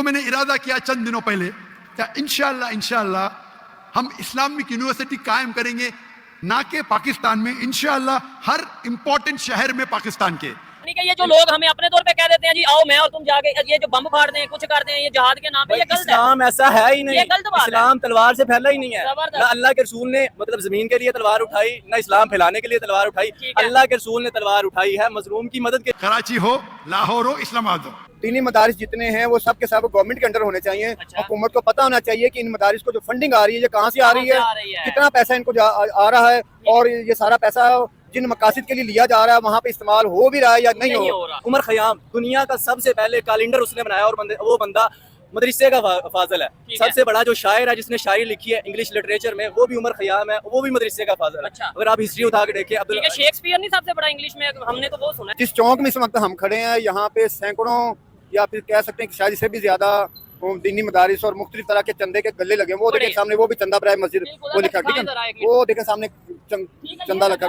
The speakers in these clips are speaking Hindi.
मैंने इरादा किया चंद दिनों पहले कि इंशाअल्लाह हम इस्लामिक यूनिवर्सिटी कायम करेंगे, ना के पाकिस्तान में, इंशाअल्लाह हर इंपॉर्टेंट शहर में पाकिस्तान के। ये जो लोग हमें अपने तौर पे कह देते हैं जी आओ मैं और तुम जाके ये जो बम फाड़ दें, कुछ कर दें, ये जहाद के नाम पे, ये गलत है। इस्लाम ऐसा है ही नहीं, ये गलत बात है। इस्लाम तलवार से फैला ही नहीं है। ना अल्लाह के रसूल ने मतलब जमीन के लिए तलवार उठाई, ना इस्लाम फैलाने के लिए तलवार उठाई। अल्लाह के रसूल ने तलवार उठाई है मजलूम की मदद के। कराची हो, लाहौर हो, इस्लामाबाद हो, दीनी मदारिस जितने हैं वो सब के सब गवर्नमेंट के अंडर होने चाहिए। हुकूमत को पता होना चाहिए कि इन मदारिस को जो फंडिंग आ रही है ये कहाँ से आ रही है, कितना पैसा इनको आ रहा है, और ये सारा पैसा जिन मकासद के लिए लिया जा रहा है वहाँ पे इस्तेमाल हो भी रहा है या नहीं हो रहा। उमर खयाम दुनिया का सबसे पहले कैलेंडर उसने बनाया, और वो बंदा मदरसे का फाजल है। सबसे बड़ा जो शायर है जिसने शायरी लिखी है इंग्लिश लिटरेचर में, वो भी उमर खयाम है, वो भी मदरसे का फाजल है। अच्छा। अगर आप हिस्ट्री उठा के देखें, शेक्सपियर नहीं सबसे बड़ा इंग्लिश में, हमने तो वो सुना है। जिस चौक में इस वक्त हम खड़े हैं यहाँ पे सैकड़ों या फिर कह सकते हैं कि शायद इससे भी ज्यादा दीनी मदारिस और मुख्तलिफ तरह के चंदे के गले लगे। वो देखें सामने, वो भी चंदा बराए मस्जिद वो लिखा, ठीक है, वो देखें सामने चंदा लगा,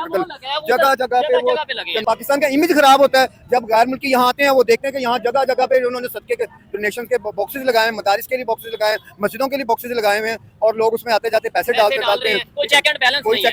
जगह जगह पे वो पाकिस्तान का इमेज खराब होता है। जब गैर मुल्की यहाँ आते हैं वो देखते हैं कि यहाँ जगह जगह पे उन्होंने सदके के डोनेशन के बॉक्सेस लगाए, मदारिस के लिए बॉक्सेस लगाए, मस्जिदों के लिए बॉक्सेस लगाए हुए हैं, और लोग उसमें आते जाते पैसे डालते हैं। कोई चेक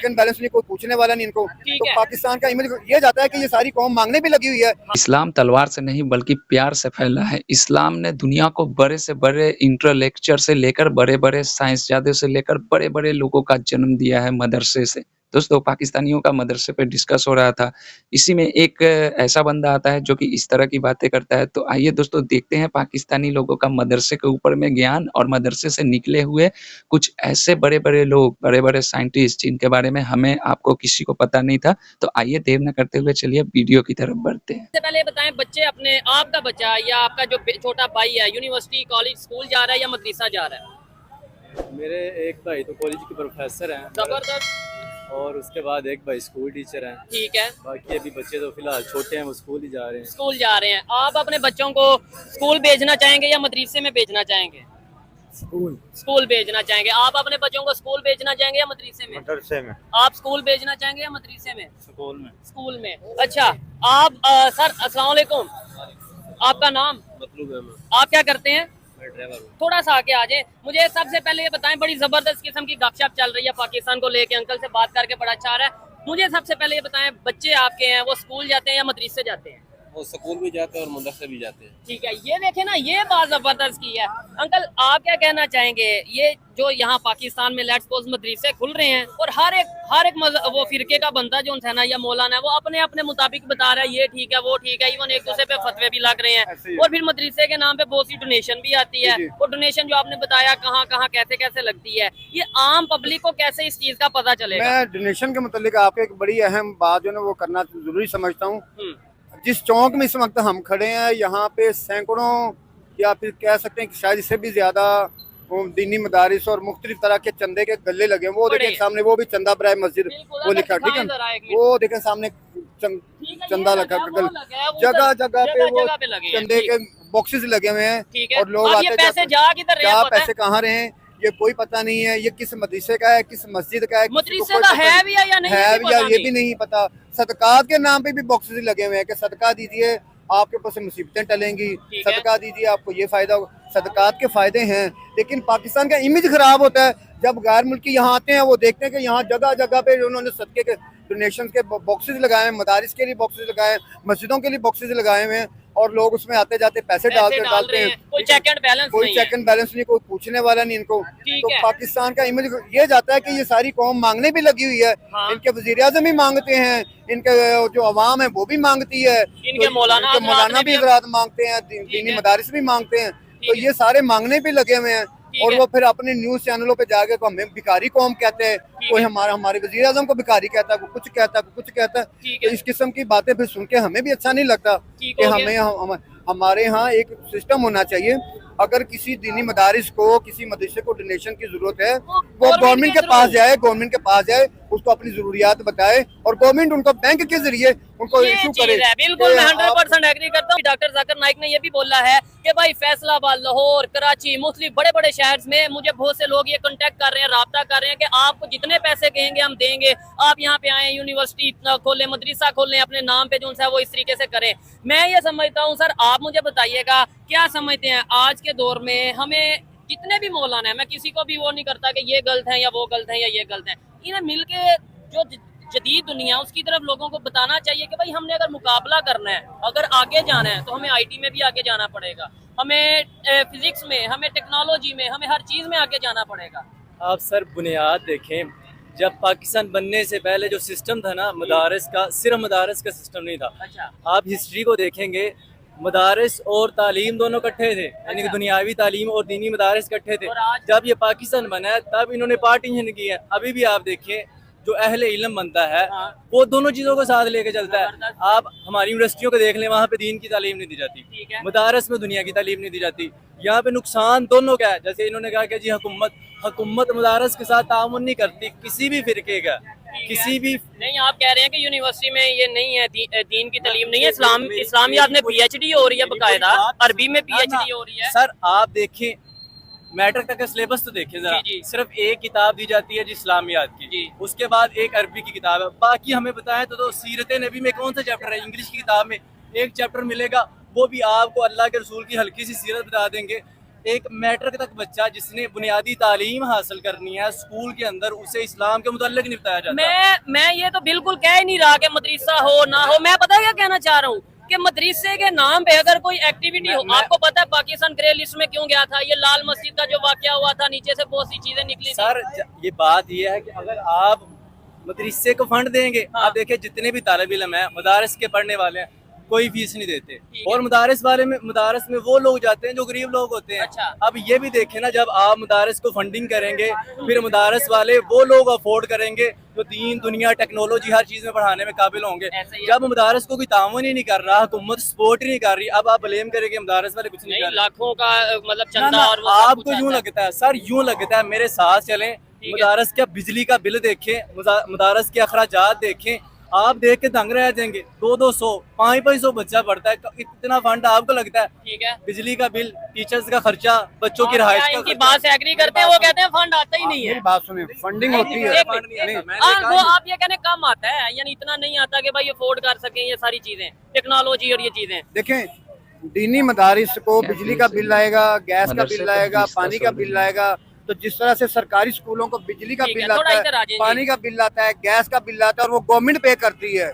एंड बैलेंस नहीं, कोई पूछने वाला नहीं इनको। तो पाकिस्तान का इमेज ये जाता है कि ये सारी कौम मांगने भी लगी हुई है। इस्लाम तलवार से नहीं बल्कि प्यार से फैला है। इस्लाम ने दुनिया को बड़े से बड़े इंटेलेक्चुअल से लेकर बड़े बड़े साइंसदानों से लेकर बड़े बड़े लोगों का जन्म दिया है मदरसे से। दोस्तों, पाकिस्तानियों का मदरसे पे डिस्कस हो रहा था, इसी में एक ऐसा बंदा आता है जो कि इस तरह की बातें करता है। तो आइए दोस्तों देखते हैं पाकिस्तानी लोगों का मदरसे के ऊपर में ज्ञान, और मदरसे से निकले हुए कुछ ऐसे बड़े बड़े लोग, बड़े बड़े साइंटिस्ट जिनके बारे में हमें आपको किसी को पता नहीं था। तो आइए देर न करते हुए चलिए वीडियो की तरफ बढ़ते हैं। पहले बताएं, बच्चे अपने आपका बच्चा या आपका जो छोटा भाई है यूनिवर्सिटी कॉलेज स्कूल जा रहा है या मदरसा जा रहा है? मेरे एक भाई तो कॉलेज के प्रोफेसर हैं, जबरदस्त, और उसके बाद एक भाई स्कूल टीचर हैं। ठीक है। बाकी अभी बच्चे तो फिलहाल छोटे हैं, वो स्कूल ही जा रहे हैं। स्कूल जा रहे हैं। आप अपने बच्चों को स्कूल भेजना चाहेंगे या मदरसे में भेजना चाहेंगे? स्कूल भेजना चाहेंगे। आप अपने बच्चों को स्कूल भेजना चाहेंगे या मदरसे में? मदरसे में। आप स्कूल भेजना चाहेंगे या मदरसे में? स्कूल में। स्कूल में। अच्छा, आप सर अस्सलाम वालेकुम, आपका नाम? आप क्या करते हैं? थोड़ा सा आगे आ जाए। मुझे सबसे पहले ये बताएं, बड़ी जबरदस्त किस्म की गपशप चल रही है पाकिस्तान को लेके, अंकल से बात करके बड़ा अच्छा रहा है। मुझे सबसे पहले ये बताएं, बच्चे आपके हैं वो स्कूल जाते हैं या मदरसे जाते हैं? वो स्कूल भी जाते हैं और मदरसे भी जाते हैं। ठीक है, ये देखे ना, ये बात जबरदस्त की है। अंकल आप क्या कहना चाहेंगे, ये जो यहाँ पाकिस्तान में लेट्स सपोज मदरसे खुल रहे हैं और हर एक वो फिरके का बंदा जो है ना या मौलाना है वो अपने अपने मुताबिक बता रहा है ये ठीक है वो ठीक है, इवन एक दूसरे पे फतवे भी लग रहे हैं, और फिर मदरसे के नाम पे बहुत सी डोनेशन भी आती है, और डोनेशन जो आपने बताया कहाँ कहाँ कैसे कैसे लगती है, ये आम पब्लिक को कैसे इस चीज का पता चलेगा? मैं डोनेशन के मुतालिक आपको एक बड़ी अहम बात जो है वो करना जरूरी समझता हूँ। जिस चौक में इस वक्त हम खड़े हैं यहाँ पे सैकड़ों या फिर कह सकते हैं कि शायद इससे भी ज्यादा दीनी मदारिस और मुख्तलिफ तरह के चंदे के गले लगे। वो देखें सामने, वो भी चंदा बराए मस्जिद वो लिखा, ठीक है, वो देखें सामने चंदा लगा, जगह जगह पे वो चंदे के बॉक्सेस लगे हुए हैं, और लोग आते जाते क्या पैसे कहाँ रहे हैं ये कोई पता नहीं है। ये किस मदरसे का है, किस मस्जिद का है, मदरसे का है भी या नहीं, है भी या ये भी नहीं पता। सदकात के नाम पे भी बॉक्सेस लगे हुए हैं कि सदका दीजिए आपके पास मुसीबतें टलेंगी, सदका दीजिए आपको ये फायदा होगा। सदकात के फायदे हैं, लेकिन पाकिस्तान का इमेज खराब होता है। जब गैर मुल्की यहाँ आते हैं वो देखते हैं कि यहाँ जगह जगह पे उन्होंने सदके के डोनेशन के बॉक्सेस लगाए हैं, मदारिस के लिए बॉक्सेस लगाए हैं, मस्जिदों के लिए बॉक्सेस लगाए हुए हैं, और लोग उसमें आते जाते पैसे डालते हैं। कोई चेक एंड बैलेंस नहीं, कोई पूछने वाला नहीं इनको। तो पाकिस्तान का इमेज ये जाता है कि ये सारी कौम मांगने भी लगी हुई है। इनके वजीर आज़म भी मांगते हैं, इनके जो अवाम है वो भी मांगती है, इनके मौलाना भी हजरात मांगते हैं, दीनी मदारिस भी मांगते हैं। तो ये सारे मांगने पे लगे हुए हैं, और वो फिर अपने न्यूज चैनलों पे जाके को हमें भिखारी कौम कहते हैं, कोई हमारे वजीर आज़म को भिखारी कहता है, कोई कुछ कहता है, कोई कुछ कहता है। तो इस किस्म की बातें फिर सुन के हमें भी अच्छा नहीं लगता कि हमारे यहाँ एक सिस्टम होना चाहिए। अगर किसी दीनी मदारिस को, किसी मदरसे को डोनेशन की जरूरत है, वो गवर्नमेंट के पास जाए, उसको अपनी जरूरियात बताए, और गवर्नमेंट उनको बैंक के जरिए उनको इशू करे। बिल्कुल, मैं 100% एग्री करता हूँ। डॉक्टर जाकिर नाइक ने ये भी बोला है कि भाई फैसलाबाद, लाहौर, कराची, मुख्तलिफ बड़े बड़े शहर में मुझे बहुत से लोग ये कांटेक्ट कर रहे हैं, राब्ता कर रहे हैं कि आपको जितने पैसे कहेंगे हम देंगे, आप यहाँ पे आए, यूनिवर्सिटी खोलें, मदरसा खोलें, अपने नाम पे जो है वो इस तरीके से करें। मैं ये समझता हूँ सर, आप मुझे बताइएगा क्या समझते हैं आज के दौर में हमें जितने भी मौलाना है, मैं किसी को भी वो नहीं करता कि ये गलत है या वो गलत है या ये गलत है, इन्हें मिलके जो जदीद दुनिया उसकी तरफ लोगों को बताना चाहिए कि भाई हमने अगर मुकाबला करना है, अगर आगे जाना है तो हमें आईटी में भी आगे जाना पड़ेगा, हमें फिजिक्स में, हमें टेक्नोलॉजी में, हमें हर चीज़ में आगे जाना पड़ेगा। आप सर बुनियाद देखें, जब पाकिस्तान बनने से पहले जो सिस्टम था ना मदारस का, सिर्फ मदारस का सिस्टम नहीं था। अच्छा। आप हिस्ट्री को देखेंगे, मदारस और तालीम दोनों इकट्ठे थे, यानी कि दुनियावी तालीम और दीनी मदारस इकट्ठे थे। और आज- जब ये पाकिस्तान बना है तब इन्होंने पार्टीशन की है। अभी भी आप देखें जो अहले इल्म बनता है हाँ। वो दोनों चीज़ों को साथ लेके चलता है। जबरदस्त। आप हमारी यूनिवर्सिटियों को देख लें, वहाँ पे दीन की तालीम नहीं दी जाती, ठीक है। मदारस में दुनिया की तालीम नहीं दी जाती। यहाँ पे नुकसान दोनों का है। जैसे इन्होंने कहा कि जी हुकूमत मदारस के साथ ताउन नहीं करती किसी भी फिरके का, किसी भी। नहीं, आप कह रहे हैं कि यूनिवर्सिटी में ये नहीं है, दीन की तालीम नहीं है, इस्लामियात में पीएचडी हो रही है, बकायदा अरबी में पीएचडी हो रही है। सर आप देखें मैट्रिक तक का सिलेबस तो देखें जरा, जी, जी। सिर्फ एक किताब दी जाती है जी इस्लामियात की, जी। उसके बाद एक अरबी की किताब है। बाकी हमें बताएं तो सीरत नबी में कौन सा चैप्टर है? इंग्लिश की किताब में एक चैप्टर मिलेगा, वो भी आपको अल्लाह के रसूल की हल्की सी सीरत बता देंगे। एक मैट्रिक तक बच्चा जिसने बुनियादी तालीम हासिल करनी है स्कूल के अंदर, उसे इस्लाम के मुतल्लिक नहीं बताया जाता। मैं ये तो बिल्कुल कह ही नहीं रहा कि मदरसा हो ना हो, मैं पता क्या कहना चाह रहा हूँ कि मदरसे के नाम पे अगर कोई एक्टिविटी हो, आपको पता है पाकिस्तान ग्रे लिस्ट में क्यों गया था? ये लाल मस्जिद का जो वाकया हुआ था, नीचे से बहुत सी चीजें निकली थी। सर ये बात ये है कि अगर आप मदरसे को फंड देंगे, हाँ। आप देखिए जितने भी तालिब इल्म है मदारस के पढ़ने वाले हैं कोई फीस नहीं देते, ठीक और है। मदारस में वो लोग जाते हैं जो गरीब लोग होते हैं। अच्छा। अब ये भी देखें ना, जब आप मदारस को फंडिंग करेंगे फिर मदारस वाले वो लोग अफोर्ड करेंगे जो दीन दुनिया टेक्नोलॉजी हर चीज में पढ़ाने में काबिल होंगे। ऐसे ही है। जब मदारस को कोई तावन ही नहीं कर रहा, हुकूमत सपोर्ट ही नहीं कर रही, अब आप ब्लेम करेंगे मदारस वाले कुछ नहीं कर नहीं, रहे। लाखों का मतलब ना, चंदा ना, और वो सब आपको कुछ यूं आता है। लगता है सर, यूं लगता है मेरे साथ चलें, है। मदारस का बिजली का बिल देखें, मदारस के अखराजात देखें, आप देख के दंग रह जाएंगे। 200 500 बच्चा पढ़ता है, इतना फंड आपको लगता है? ठीक है। बिजली का बिल, टीचर्स का खर्चा, बच्चों की और रहायश क्या का इनकी खर्चा। बात से एग्री करते हैं, वो कहते हैं फंड आता ही नहीं है। मेरी बात सुनिए, फंडिंग होती है। एक मिनट, नहीं, मैंने हाँ, कहा वो ये- आप ये कहने कम आता है, यानी इतना नहीं आता कि भाई अफोर्ड कर सकें ये सारी चीजें, टेक्नोलॉजी और ये चीजें। देखें दीनी मदारिस को क्या बिजली का चीज़ बिल है? आएगा, गैस का मदरसे बिल तो आएगा, 20 का पानी का 100 बिल आएगा। तो जिस तरह से सरकारी स्कूलों को बिजली का ठीक है, बिल थोड़ा आता इधर आ है, जाइए। पानी का बिल आता है, गैस का बिल आता है, और वो गवर्नमेंट पे करती है।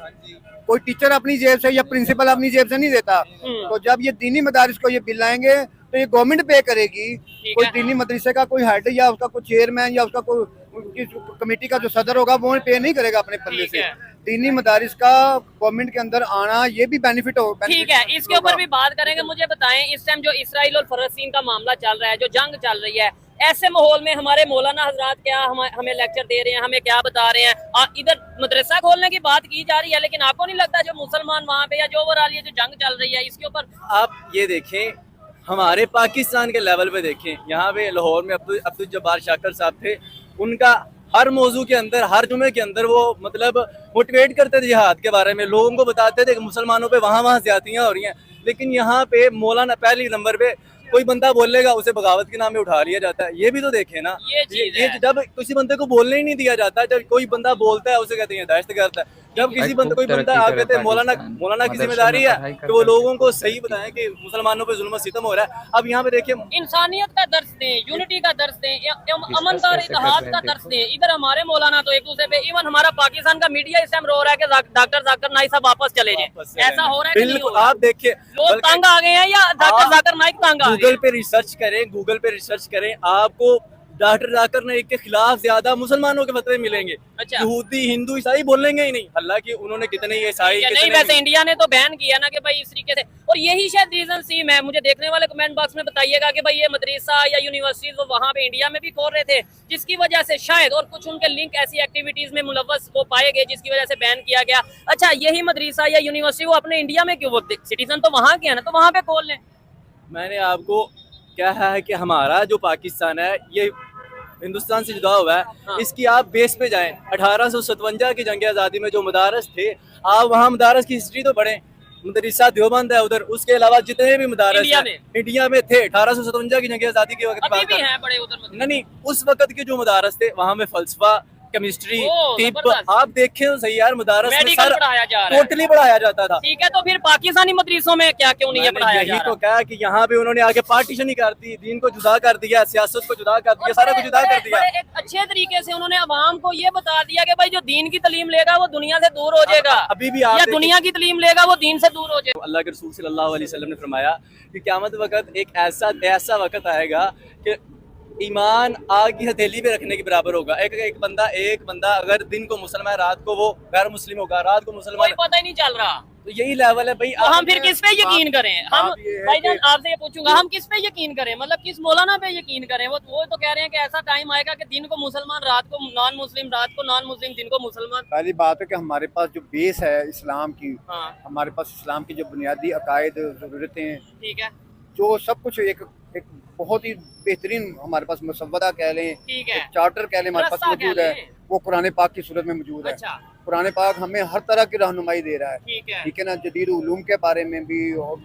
कोई टीचर अपनी जेब से या प्रिंसिपल अपनी जेब से नहीं देता। तो जब ये दीनी मदारिस को ये बिल आएंगे तो ये गवर्नमेंट पे करेगी। कोई है। दीनी मदरसे का कोई हेड या उसका कोई चेयरमैन या उसका कोई उनकी कमेटी का जो सदर होगा वो पे नहीं करेगा अपने पल्ले ठीक से। है। दीनी मदारिस का गवर्नमेंट के अंदर आना ये भी बेनिफिट हो। ठीक है, इसके ऊपर भी बात करेंगे। मुझे बताएं, इस टाइम जो इसराइल और फलस्तीन का मामला चल रहा है, जो जंग चल रही है, ऐसे माहौल में हमारे मौलाना हजरात क्या हमें लेक्चर दे रहे हैं, हमें क्या बता रहे हैं? इधर मदरसा खोलने की बात की जा रही है, लेकिन आपको नहीं लगता जो मुसलमान वहाँ पे या जो ओवरऑल ये जो जंग चल रही है इसके ऊपर? आप ये देखें, हमारे पाकिस्तान के लेवल पे देखें, यहाँ पे लाहौर में अब्दुल जब्बार शाकर साहब थे, उनका हर मौजू के अंदर, हर जुमे के अंदर वो मतलब मोटिवेट करते थे जिहाद के बारे में, लोगों को बताते थे कि मुसलमानों पे वहाँ ज्यादतियाँ हो रही हैं। लेकिन यहाँ पे मौलाना पहले नंबर पे कोई बंदा बोलेगा उसे बगावत के नाम में उठा लिया जाता है। ये भी तो देखे ना, ये चीज़ है। जब किसी बंदे को बोलने ही नहीं दिया जाता, जब कोई बंदा बोलता है उसे कहते हैं दहशतगर्द है। जब किसी बंदे कोई बंदा आप कहते हैं मौलाना की जिम्मेदारी है कि वो लोगों को सही बताएं कि मुसलमानों पे जुल्म सितम हो रहा है। अब यहाँ पे देखिए, इंसानियत का दर्श दें, यूनिटी का दर्श दें, अमन का और इत्तेहाद का दर्श दें। इधर हमारे मौलाना तो एक दूसरे पे, इवन हमारा पाकिस्तान का मीडिया इस टाइम रो रहा है कि डॉक्टर जाकिर नाइक साहब वापस चले जाए। ऐसा हो रहा है कि नहीं हो बिल्कुल। रहा? आप देखिए, लोग तंग आ गए हैं या डॉक्टर आप जाकिर नाइक तंग आ गए? गूगल पे रिसर्च करें, आपको डॉक्टर जाकिर नाइक के खिलाफ ज्यादा मुसलमानों के फतवे मिलेंगे। अच्छा। यहूदी हिंदू ईसाई बोलेंगे ही नहीं, हालांकि उन्होंने कितने ईसाई नहीं, वैसे इंडिया ने तो बैन किया ना कि भाई इस तरीके से, और यही शायद रीजन सी मैं, मुझे देखने वाले कमेंट बॉक्स में बताइएगा कि भाई ये मदरसा या यूनिवर्सिटीज वो वहाँ पे इंडिया में भी खोल रहे थे, जिसकी वजह से शायद, और कुछ उनके लिंक ऐसी एक्टिविटीज में मुलव्वस वो पाए गए जिसकी वजह से बैन किया गया। अच्छा, यही मदरसा या यूनिवर्सिटी वो अपने इंडिया में क्यों, वो सिटीजन तो वहाँ के है ना, तो वहाँ पे खोल लें। मैंने आपको कहा है कि हमारा जो पाकिस्तान है ये हिंदुस्तान से जुदा हुआ है। हाँ। इसकी आप बेस पे जाएं, 1857 की जंग आज़ादी में जो मदारस थे, आप वहाँ मदारस की हिस्ट्री तो पढ़ें। मदरसा देवबंद है उधर, उसके अलावा जितने भी मदारस इंडिया में थे 1857 की जंग आज़ादी के वक्त अभी भी हैं बड़े उधर नहीं, उस वक्त के जो मदारस थे वहाँ में फलसफा, केमिस्ट्री, ओह, तिब, जबरदस्त। आप देखें तो सही यार, मदारस में मेडिकल सर पढ़ाया जा रहा है। टोटली पढ़ाया जाता था। ठीक है, तो फिर पाकिस्तानी मदरसों में क्या क्यों नहीं ये मैंने पढ़ाया जा यही रहा? तो कहा कि यहाँ पे उन्होंने आके पार्टीशन ही कर दी, दीन को जुदा कर दिया, सियासत को जुदा कर दिया, सारा कुछ जुदा कर दिया। बड़े एक अच्छे तरीके से उन्होंने अवाम को ये बता दिया कि भाई जो दीन की तालीम लेगा वो दुनिया से दूर हो जाएगा, अभी भी आप या देखें- दुनिया की तालीम लेगा वो दीन से दूर हो जाएगा। अल्लाह के रसूल सल्लल्लाहु अलैहि वसल्लम ने फरमाया कि क़यामत वक्त एक ऐसा वक्त आएगा कि ईमान आग की हथेली पे रखने के बराबर होगा। एक बंदा अगर दिन को मुसलमान, रात को वो गैर मुस्लिम होगा, रात को कोई मुसलमान, पता ही नहीं चल रहा। तो यही लेवल है भाई। तो हम फिर किस पे यकीन करें? हम बात ये है भाईजान कि- आपसे ये पूछूंगा, हम किस पे यकीन करें? मतलब किस मौलाना पे यकीन करें? वो तो कह रहे हैं कि ऐसा टाइम आएगा कि दिन को मुसलमान, रात को नॉन मुस्लिम, रात को नॉन मुस्लिम, दिन को मुसलमान। पहली बात है कि हमारे पास जो बेस है इस्लाम की, हाँ हमारे पास इस्लाम की जो बुनियादी अकायद, ज़रूरतें, ठीक है, जो सब कुछ एक बहुत ही बेहतरीन हमारे पास मुसव्वदा कह लें, ठीक है, चार्टर कह लें, हमारे पास रस्ता कह मौजूद है, लें। वो कुरान पाक की सूरत में मौजूद है। अच्छा कुरान पाक हमें हर तरह की रहनुमाई दे रहा है, ठीक है, ठीक है ना। जदीद उलूम के बारे में भी और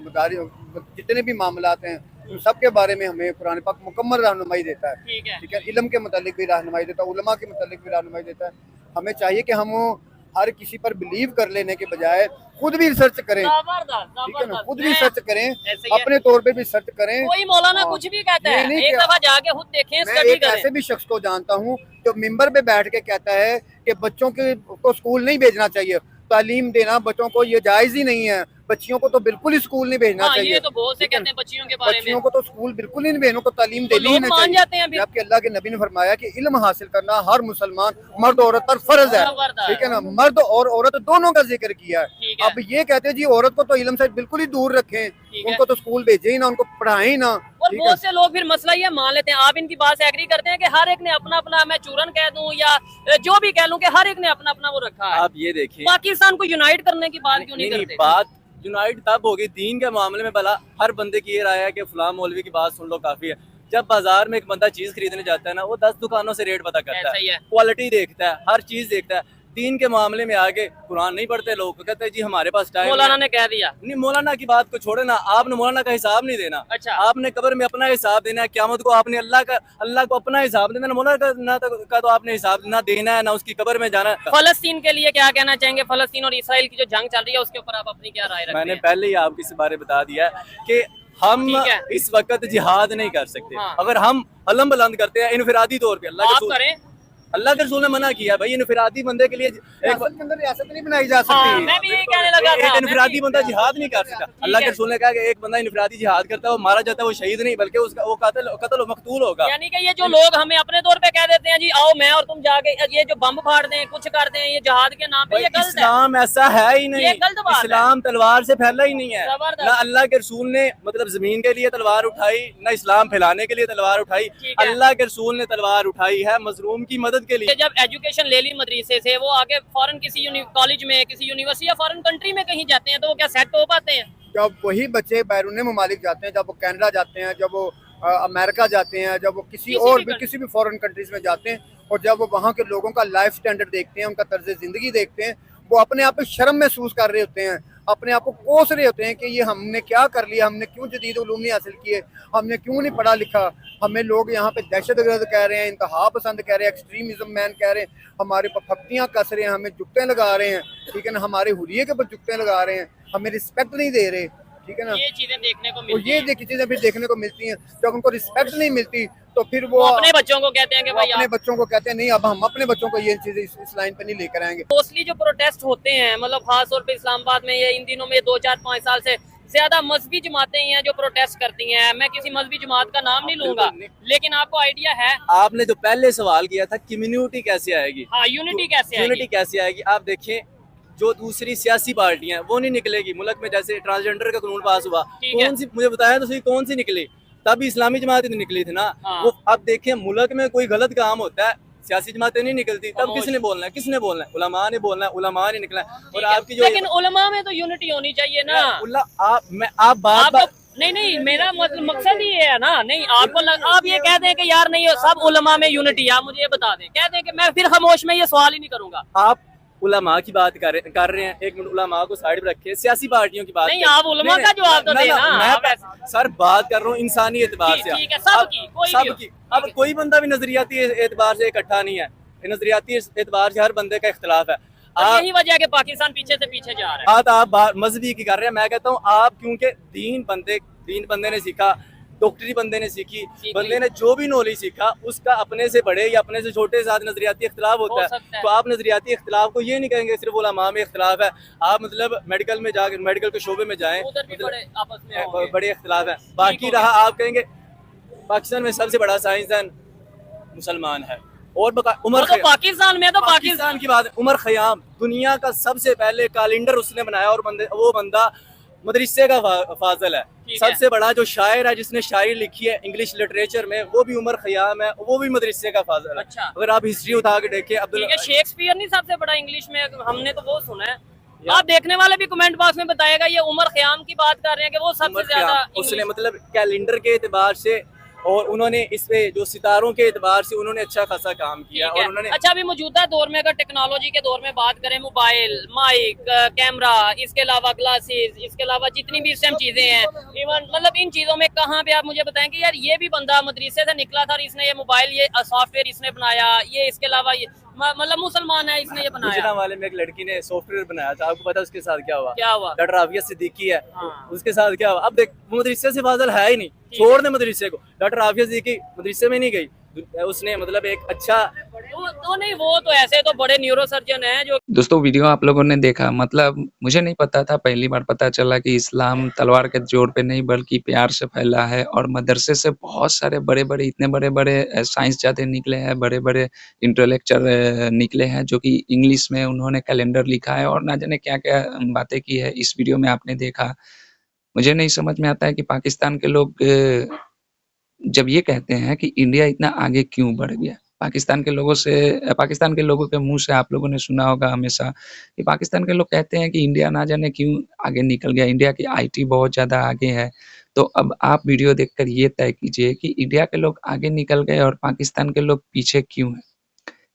जितने भी मामलात हैं उन सब के बारे में हमें कुरान पाक मुकम्मल रहनुमाई देता है, ठीक है, ठीक है। इल्म के मुतालिक भी रहनुमाई देता है, उलमा के मुतालिक भी रहनुमाई देता है। हमें चाहिए कि हम हर किसी पर बिलीव कर लेने के बजाय खुद भी रिसर्च करें, जबरदस्त ठीक है ना, जबरदस्त। खुद भी रिसर्च करें, ऐसे ही है। अपने तौर पे भी सर्च करें। कोई मौलाना हाँ। कुछ भी कहता ये है, नहीं एक कि- दफा जाके खुद देखें, मैं स्टडी एक करें। ऐसे भी शख्स को जानता हूँ जो मिंबर पे बैठ के कहता है कि बच्चों को स्कूल नहीं भेजना चाहिए, तालीम देना बच्चों को ये जायज ही नहीं है, बच्चियों को तो बिल्कुल ही स्कूल नहीं भेजना हाँ, चाहिए। ये तो बहुत से ठीक है कहते हैं बच्चियों के बारे बच्चियों में। को तो स्कूल बिल्कुल ही नहीं भेजने को तालीम तो देनी ही लोग नहीं मान चाहिए। जाते हैं फिर। जबकि अल्लाह के नबी ने फरमाया कि इल्म हासिल करना हर मुसलमान मर्द औरत पर फर्ज है, जबरदस्त। ठीक है ना। मर्द और औरत दोनों का जिक्र किया है। ठीक है। अब ये कहते हैं जी औरत को तो इल्म से बिल्कुल ही दूर रखें, है। उनको तो स्कूल भेजे ही ना, उनको पढ़ाए ही ना, और ठीक है। बहुत से लोग फिर मसला ये मान लेते हैं, आप इनकी बात से एग्री करते हैं कि हर एक ने अपना अपना, मैं चूरन कह दूं या जो भी कह लूं, कि हर एक ने अपना अपना वो रखा है। आप ये देखिए, पाकिस्तान को यूनाइट करने की बात क्यों नहीं नहीं, करते? बात यूनाइट तब होगी दीन के मामले में। भला हर बंदे की ये राय है कि फलां मौलवी की बात सुन लो काफी है। जब बाजार में एक बंदा चीज खरीदने जाता है ना, वो 10 दुकानों से रेट पता करता ऐसा ही है। क्वालिटी देखता है, हर चीज देखता है। दीन के मामले में आगे कुरान नहीं पढ़ते लोग, कहते हैं जी हमारे पास टाइम मौलाना ने कह दिया। नहीं, मौलाना की बात को छोड़े ना, आपने मौलाना का हिसाब नहीं देना। अच्छा। आपने कब्र में अपना हिसाब देना है, क़यामत को आपने अल्लाह को अपना हिसाब देना। मौलाना का तो आपने हिसाब ना देना है, ना उसकी कब्र में जाना है। फलस्तीन के लिए क्या कहना चाहेंगे? फलस्तीन और इसराइल की जो जंग चल रही है उसके ऊपर आप अपनी क्या राय रखते मैंने हैं? पहले ही आपको इस बारे बता दिया है कि हम ठीक है। इस वक्त जिहाद नहीं कर सकते। हाँ। अगर हम अलम बुलंद करते हैं इनफरादी तौर पे, आप करें। अल्लाह के रसूल ने मना किया भाई, इनफरादी बंदे के लिए एक रियासत के अंदर रियासत नहीं बनाई जा हाँ, सकती। मैं भी यही कहने लगा था। एक इनफरादी मैं भी- बंदा जिहाद नहीं कर सकता। अल्लाह के है। रसूल ने कहा कि एक बंदा इनफरादी जिहाद करता है, वो मारा जाता है, वो शहीद नहीं बल्कि उसका वो कत्ल व मकतूल होगा। यानी कि ये जो लोग हमें अपने तौर पे कह देते हैं जी आओ मैं और तुम जाके ये जो बम फाड़ दें, कुछ कर दें, ये जहाद के नाम पे, भाई ये गलत है। इस्लाम ऐसा है ही नहीं। ये गलत बात है। इस्लाम तलवार से फैला ही नहीं है। जबरदस्त। ना अल्लाह के रसूल ने मतलब जमीन के लिए तलवार उठाई, ना इस्लाम फैलाने के लिए तलवार उठाई। ठीक है। अल्लाह के रसूल ने तलवार उठाई है मजलूम की मदद के लिए। जब एजुकेशन ले ली मदरसे से, वो आगे फॉरेन किसी कॉलेज में, किसी यूनिवर्सिटी या फॉरेन कंट्री में कहीं जाते हैं, तो वो क्या सेट हो पाते हैं? जब वही बच्चे बैरून ममालिक जाते हैं, जब वो कनाडा जाते हैं, जब वो अमेरिका जाते हैं, जब वो किसी भी फॉरेन कंट्रीज में जाते हैं, और जब वो वहाँ के लोगों का लाइफ स्टैंडर्ड देखते हैं, उनका तर्ज ज़िंदगी देखते हैं, वो अपने आप पे शर्म महसूस कर रहे होते हैं, अपने आप को कोस रहे होते हैं कि ये हमने क्या कर लिया, हमने क्यों जदीद उलूम नहीं हासिल किए, हमने क्यों नहीं पढ़ा लिखा। हमें लोग यहाँ पे दहशतगर्द कह रहे हैं, इंतहा पसंद कह रहे हैं, एक्सट्रीमिज्म मैन कह रहे हैं, हमारे पर फप्तियाँ कस रहे हैं, हमें जुगतें लगा रहे हैं, ठीक है ना, हमारे हुलिये के ऊपर जुगतें लगा रहे हैं, हमें रिस्पेक्ट नहीं दे रहे, ठीक है ना। ये चीजें देखने को और मिलती ये हैं। चीजें फिर देखने को मिलती हैं। जब उनको रिस्पेक्ट नहीं मिलती तो फिर वो अपने बच्चों को कहते हैं कि वो भाई अपने आप बच्चों को कहते हैं नहीं, अब हम अपने बच्चों को ये चीजें इस लाइन पे नहीं लेकर आएंगे। मोस्टली जो प्रोटेस्ट होते हैं, मतलब खास तौर पे इस्लामाबाद में ये इन दिनों में 2 4 5 साल से ज्यादा मजहबी जमातें ही हैं जो प्रोटेस्ट करती हैं। मैं किसी मजहबी जमात का नाम नहीं लूंगा, लेकिन आपको आइडिया है? आपने जो पहले सवाल किया था कम्युनिटी कैसे आएगी, हाँ, यूनिटी कैसे यूनिटी आएगी? कैसे आएगी, आप देखें जो दूसरी सियासी पार्टियां वो नहीं निकलेगी। मुल्क में जैसे ट्रांसजेंडर का कानून पास हुआ, ठीक है। कौन सी मुझे बताया तो सही, कौन सी निकली? तभी इस्लामी जमात ही निकली थी ना। हाँ। वो अब देखें मुल्क में कोई गलत काम होता है, सियासी जमातें नहीं निकलती, तब खामोश। किसने बोलना है? किसने बोलना है? उलमा ने बोलना है, उलमा ने निकलना है। और ठीक है। आपकी जो लेकिन उलमा में तो यूनिटी होनी चाहिए ना। आप बात नहीं नहीं, मेरा मकसद ही ये है ना। नहीं, आप ये कह दें कि यार नहीं सब उलमा में यूनिटी, आप मुझे ये बता दें, कह दें कि मैं फिर खामोश में ये सवाल ही नहीं करूंगा। आप उलमा की बात कर रहे हैं, एक मिनट उलमा को साइड पे रखे, सियासी पार्टियों की बात नहीं, करें। आप उलमा का जवाब तो देना। मैं सर बात कर रहा हूँ इंसानी एतबार से। ठीक है, सबकी, कोई भी हो। सबकी। अब कोई बंदा भी नजरियाती एतबार से इकट्ठा नहीं है। नजरियाती एतबार से हर बंदे का इख्तलाफ है। और यही वजह है कि पाकिस्तान पीछे से पीछे जा रहा है। बात आप मजहबी की कर रहे हैं, मैं कहता हूँ आप क्योंकि दीन बंदे ने सीखा, डॉक्टरी बंदे ने सीखी, बंदे ने जो भी नॉलेज सीखा उसका अपने से बड़े या अपने से छोटे साथ नजरियाती इख्तलाफ होता है। तो आप नजरियाती इख्तलाफ को ये नहीं कहेंगे सिर्फ उलमा में इख्तलाफ है, आप मतलब मेडिकल में जाकर मेडिकल के शोबे में जाएं, उधर भी बड़े आपस में होंगे। बड़े इख्तलाफ है। बाकी रहा आप कहेंगे पाकिस्तान में सबसे बड़ा साइंसदान मुसलमान है और उमर तो पाकिस्तान में तो पाकिस्तान की बात, उमर खयाम दुनिया का सबसे पहले कैलेंडर उसने बनाया और वो बंदा मदरसे का फाजल है। सबसे बड़ा जो शायर है जिसने शायरी लिखी है इंग्लिश लिटरेचर में वो भी उमर खयाम है, वो भी मदरसे का फाजल है। अच्छा। अगर आप हिस्ट्री उठा के देखें अब्दुल शेक्सपियर नहीं सबसे बड़ा इंग्लिश में, हमने तो वो सुना है। आप देखने वाले भी कमेंट बॉक्स में बताएगा ये उमर खयाम की बात कर रहे हैं कि वो सबसे ज्यादा उसने मतलब कैलेंडर के एतबार से और उन्होंने इस पे जो सितारों के एतबार से उन्होंने अच्छा खासा काम किया। और उन्होंने अच्छा अभी मौजूदा दौर में अगर टेक्नोलॉजी के दौर में बात करें, मोबाइल, माइक, कैमरा, इसके अलावा ग्लासेस, इसके अलावा जितनी भी सिस्टम चीजें हैं, इवन मतलब इन चीजों में कहाँ पे आप मुझे बताएंगे यार ये भी बंदा मदरसे से निकला था और इसने ये मोबाइल, ये सॉफ्टवेयर इसने बनाया, ये इसके अलावा ये मतलब मुसलमान है इसने ये बनाया। वाले में एक लड़की ने सॉफ्टवेयर बनाया था, आपको पता है उसके साथ क्या हुआ? क्या हुआ? डॉक्टर आफिया सिद्दीकी है। हाँ। उसके साथ क्या हुआ? अब देख मदरसे से फाजल है ही नहीं, छोड़ दे मदरसे को। डॉक्टर आफिया सिद्दीकी मदरसे में नहीं गई, उसने मतलब एक अच्छा तो नहीं, वो तो ऐसे तो बड़े न्यूरो सर्जन है जो। दोस्तों वीडियो आप लोगों ने देखा, मतलब मुझे नहीं पता था, पहली बार पता चला कि इस्लाम तलवार के जोर पे नहीं बल्कि प्यार से फैला है। और मदरसे से बहुत सारे बड़े-बड़े इतने बड़े-बड़े साइंसदान निकले हैं, बड़े-बड़े इंटेलेक्चुअल निकले हैं जो कि इंग्लिश में उन्होंने कैलेंडर लिखा है और ना जाने क्या-क्या बातें की है। इस वीडियो में आपने देखा। मुझे नहीं समझ में आता है कि पाकिस्तान के लोग जब ये कहते हैं कि इंडिया इतना आगे क्यों बढ़ गया। पाकिस्तान के लोगों के मुँह से आप लोगों ने सुना होगा हमेशा कि पाकिस्तान के लोग कहते हैं कि इंडिया ना जाने क्यों आगे निकल गया, इंडिया की आईटी बहुत ज़्यादा आगे है। तो अब आप वीडियो देखकर ये तय कीजिए कि इंडिया के लोग आगे निकल गए और पाकिस्तान के लोग पीछे क्यों हैं?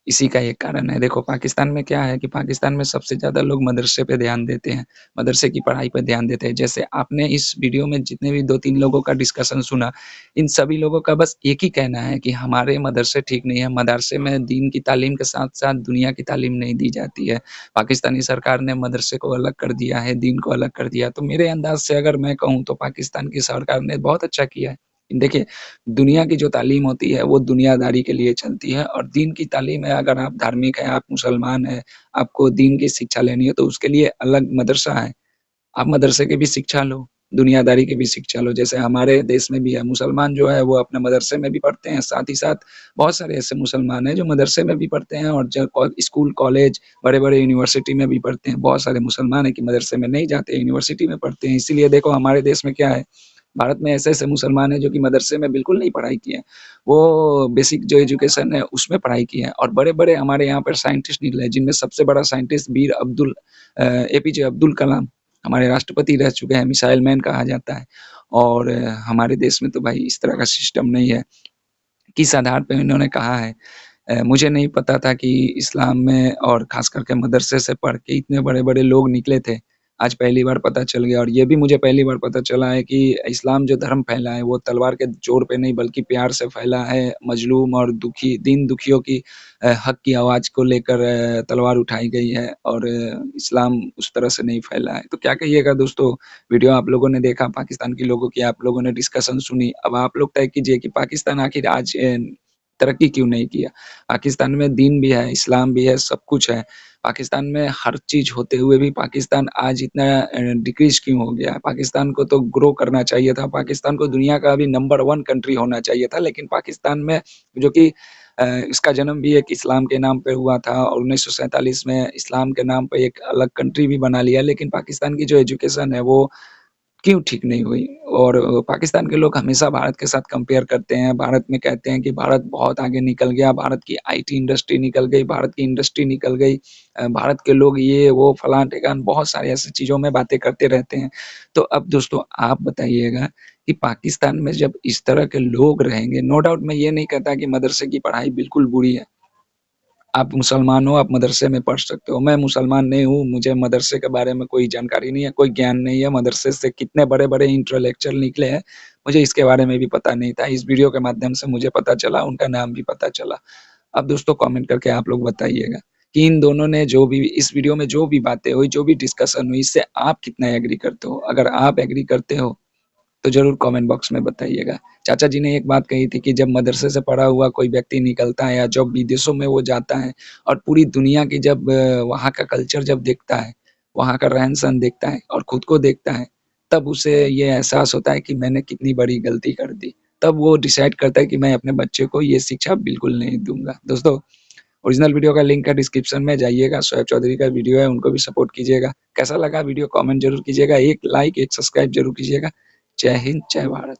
इसी का एक कारण है। देखो पाकिस्तान में क्या है कि पाकिस्तान में सबसे ज़्यादा लोग मदरसे पे ध्यान देते हैं, मदरसे की पढ़ाई पे ध्यान देते हैं। जैसे आपने इस वीडियो में जितने भी 2-3 लोगों का डिस्कशन सुना, इन सभी लोगों का बस एक ही कहना है कि हमारे मदरसे ठीक नहीं है, मदरसे में दीन की तालीम के साथ-साथ दुनिया की तालीम नहीं दी जाती है। पाकिस्तानी सरकार ने मदरसे को अलग कर दिया है, दीन को अलग कर दिया। तो मेरे अंदाज़ से अगर मैं कहूँ तो पाकिस्तान की सरकार ने बहुत अच्छा किया है। देखिए, दुनिया की जो तालीम होती है वो दुनियादारी के लिए चलती है और दीन की तालीम है, अगर आप धार्मिक हैं, आप मुसलमान हैं, आपको दीन की शिक्षा लेनी है तो उसके लिए अलग मदरसा है। आप मदरसे की भी शिक्षा लो, दुनियादारी की भी शिक्षा लो। जैसे हमारे देश में भी है, मुसलमान जो है वो अपने मदरसे में भी पढ़ते हैं, साथ ही साथ बहुत सारे ऐसे मुसलमान हैं जो मदरसे में भी पढ़ते हैं और स्कूल, कॉलेज, बड़े-बड़े यूनिवर्सिटी में भी पढ़ते हैं। बहुत सारे मुसलमान हैं कि मदरसे में नहीं जाते, यूनिवर्सिटी में पढ़ते हैं। इसीलिए देखो हमारे देश में क्या है, भारत में ऐसे-ऐसे मुसलमान हैं जो कि मदरसे में बिल्कुल नहीं पढ़ाई किए हैं। वो बेसिक जो एजुकेशन है उसमें पढ़ाई की है और बड़े-बड़े हमारे यहाँ पर साइंटिस्ट निकले हैं, जिनमें सबसे बड़ा साइंटिस्ट एपीजे अब्दुल कलाम हमारे राष्ट्रपति रह चुके हैं, मिसाइल मैन कहा जाता है। और हमारे देश में तो भाई इस तरह का सिस्टम नहीं है। किस आधार पे इन्होंने कहा है मुझे नहीं पता था कि इस्लाम में और ख़ास करके मदरसे से पढ़ के इतने बड़े-बड़े लोग निकले थे। आज पहली बार पता चल गया और ये भी मुझे पहली बार पता चला है कि इस्लाम जो धर्म फैला है वो तलवार के ज़ोर पे नहीं बल्कि प्यार से फैला है। मज़लूम और दीन दुखियों की हक़ की आवाज़ को लेकर तलवार उठाई गई है और इस्लाम उस तरह से नहीं फैला है। तो क्या कहिएगा दोस्तों? वीडियो आप लोगों ने देखा, पाकिस्तान के लोगों की आप लोगों ने डिस्कशन सुनी। अब आप लोग तय कीजिए कि पाकिस्तान आखिर आज तरक्की क्यों नहीं किया? पाकिस्तान में दीन भी है, इस्लाम भी है, सब कुछ है। पाकिस्तान में हर चीज़ होते हुए भी पाकिस्तान आज इतना डिक्रीज़ क्यों हो गया? पाकिस्तान को तो ग्रो करना चाहिए था, पाकिस्तान को दुनिया का अभी नंबर 1 कंट्री होना चाहिए था, लेकिन पाकिस्तान में जो कि इसका जन्म भी एक इस्लाम के नाम पे हुआ था और 1947 में इस्लाम के नाम पे एक अलग कंट्री भी बना लिया, लेकिन पाकिस्तान की जो एजुकेशन है वो क्यों ठीक नहीं हुई? और पाकिस्तान के लोग हमेशा भारत के साथ कंपेयर करते हैं, भारत में कहते हैं कि भारत बहुत आगे निकल गया, भारत की आईटी इंडस्ट्री निकल गई, भारत की इंडस्ट्री निकल गई, भारत के लोग ये वो फलान-ढिकान बहुत सारी ऐसी चीज़ों में बातें करते रहते हैं। तो अब दोस्तों आप बताइएगा कि पाकिस्तान में जब इस तरह के लोग रहेंगे, नो डाउट मैं ये नहीं कहता कि मदरसे की पढ़ाई बिल्कुल बुरी है। आप मुसलमान हो, आप मदरसे में पढ़ सकते हो। मैं मुसलमान नहीं हूँ, मुझे मदरसे के बारे में कोई जानकारी नहीं है, कोई ज्ञान नहीं है। मदरसे से कितने बड़े-बड़े इंटेलेक्चुअल निकले हैं, मुझे इसके बारे में भी पता नहीं था। इस वीडियो के माध्यम से मुझे पता चला, उनका नाम भी पता चला। अब दोस्तों कमेंट करके आप लोग बताइएगा कि इन दोनों ने जो भी इस वीडियो में जो भी बातें हुई, जो भी डिस्कशन हुई, इससे आप कितना एग्री करते हो? अगर आप एग्री करते हो तो ज़रूर कमेंट बॉक्स में बताइएगा। चाचा जी ने एक बात कही थी कि जब मदरसे से पढ़ा हुआ कोई व्यक्ति निकलता है या जब विदेशों में वो जाता है और पूरी दुनिया की जब वहाँ का कल्चर जब देखता है, वहाँ का रहन-सहन देखता है और खुद को देखता है, तब उसे ये एहसास होता है कि मैंने कितनी बड़ी गलती कर दी। तब वो डिसाइड करता है कि मैं अपने बच्चे को ये शिक्षा बिल्कुल नहीं दूँगा। दोस्तों, ओरिजिनल वीडियो का लिंक है डिस्क्रिप्शन में, जाइएगा। शोएब चौधरी का वीडियो है, उनको भी सपोर्ट कीजिएगा। कैसा लगा वीडियो कमेंट ज़रूर कीजिएगा। एक लाइक, एक सब्सक्राइब ज़रूर कीजिएगा। जय हिंद, जय भारत।